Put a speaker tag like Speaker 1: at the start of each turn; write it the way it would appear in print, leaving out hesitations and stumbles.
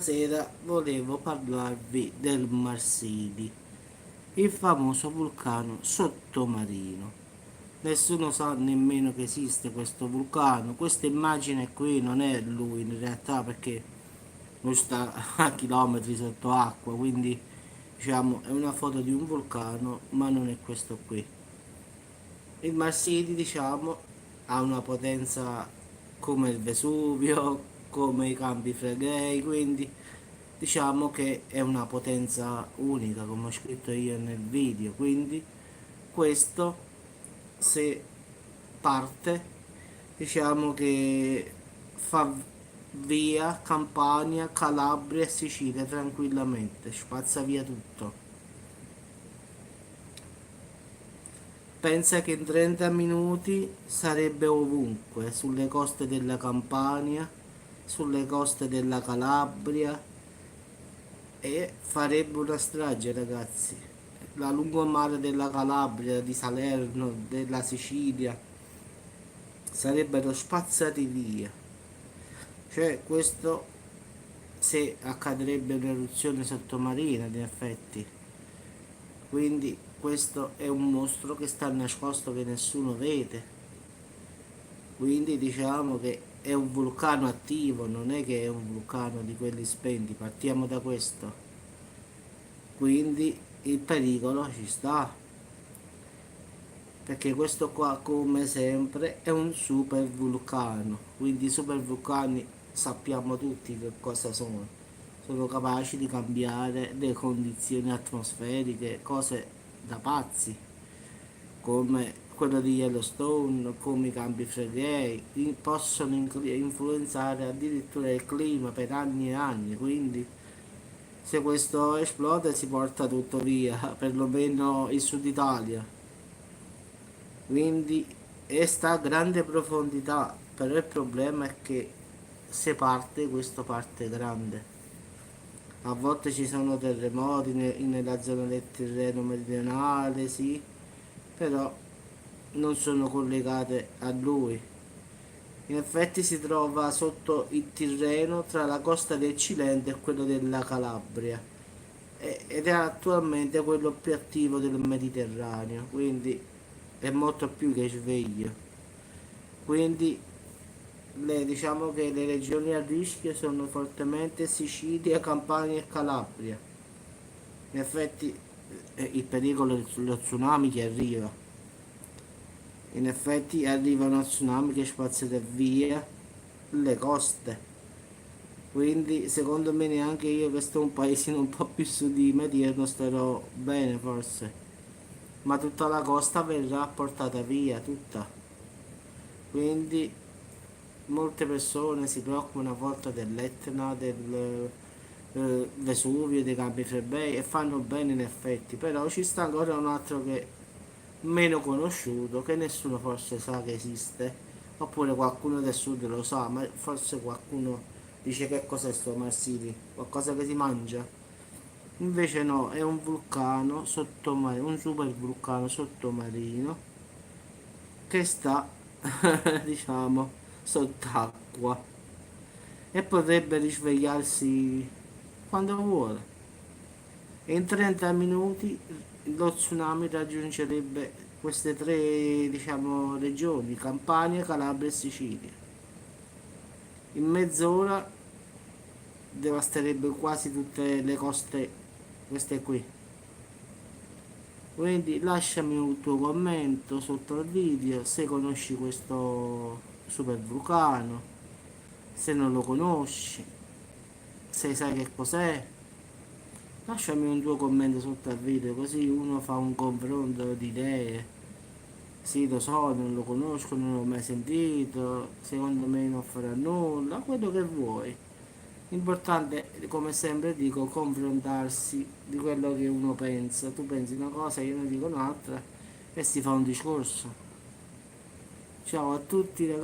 Speaker 1: Stasera volevo parlarvi del Marsili, il famoso vulcano sottomarino. Nessuno sa nemmeno che esiste questo vulcano. Questa immagine qui non è lui in realtà, perché lui sta a chilometri sotto acqua, quindi diciamo è una foto di un vulcano, ma non è questo qui. Il Marsili, diciamo, ha una potenza come il Vesuvio, come i Campi Flegrei, quindi diciamo che è una potenza unica, come ho scritto io nel video. Quindi questo, se parte, diciamo che fa via Campania, Calabria e Sicilia tranquillamente, spazza via tutto. Pensa che in 30 minuti sarebbe ovunque, sulle coste della Campania, sulle coste della Calabria, e farebbe una strage, ragazzi. La lungomare della Calabria, di Salerno, della Sicilia sarebbero spazzati via. Cioè, questo, se accadrebbe un'eruzione sottomarina, in effetti. Quindi questo è un mostro che sta nascosto, che nessuno vede. Quindi diciamo che è un vulcano attivo, non è che è un vulcano di quelli spenti, partiamo da questo. Quindi il pericolo ci sta, perché questo qua, come sempre, è un super vulcano. Quindi i super vulcani sappiamo tutti che cosa sono. Sono capaci di cambiare le condizioni atmosferiche, cose da pazzi, come quello di Yellowstone, come i Campi Flegrei, possono influenzare addirittura il clima per anni e anni. Quindi se questo esplode si porta tutto via, perlomeno il sud Italia. Quindi sta a grande profondità, però il problema è che se parte, questo parte grande. A volte ci sono terremoti nella zona del Tirreno meridionale, sì, però non sono collegate a lui. In effetti si trova sotto il Tirreno tra la costa del Cilento e quello della Calabria, ed è attualmente quello più attivo del Mediterraneo, quindi è molto più che sveglio. Quindi diciamo che le regioni a rischio sono fortemente Sicilia, Campania e Calabria. In effetti il pericolo è lo tsunami che arriva. In effetti arriva uno tsunami che spazzerà via le coste. Quindi secondo me neanche io, che sto un paesino un po' più su di Mediano, starò bene forse. Ma tutta la costa verrà portata via, tutta. Quindi molte persone si preoccupano a volte dell'Etna, del Vesuvio, dei Campi Flegrei, e fanno bene in effetti. Però ci sta ancora un altro che è meno conosciuto, che nessuno forse sa che esiste. Oppure qualcuno del sud lo sa, ma forse qualcuno dice: che cos'è sto Marsili? Qualcosa che si mangia? Invece no, è un vulcano sottomarino, un super vulcano sottomarino che sta, diciamo, sott'acqua, e potrebbe risvegliarsi quando vuole. E in 30 minuti lo tsunami raggiungerebbe queste tre, diciamo, regioni: Campania, Calabria e Sicilia. In mezz'ora devasterebbe quasi tutte le coste, queste qui. Quindi lasciami un tuo commento sotto al video se conosci questo super vulcano, se non lo conosci, se sai che cos'è. Lasciami un tuo commento sotto al video, così uno fa un confronto di idee. Sì, lo so, non lo conosco, non l'ho mai sentito, secondo me non farà nulla, quello che vuoi. L'importante, come sempre dico, confrontarsi di quello che uno pensa. Tu pensi una cosa, io ne dico un'altra, e si fa un discorso. Ciao a tutti ragazzi.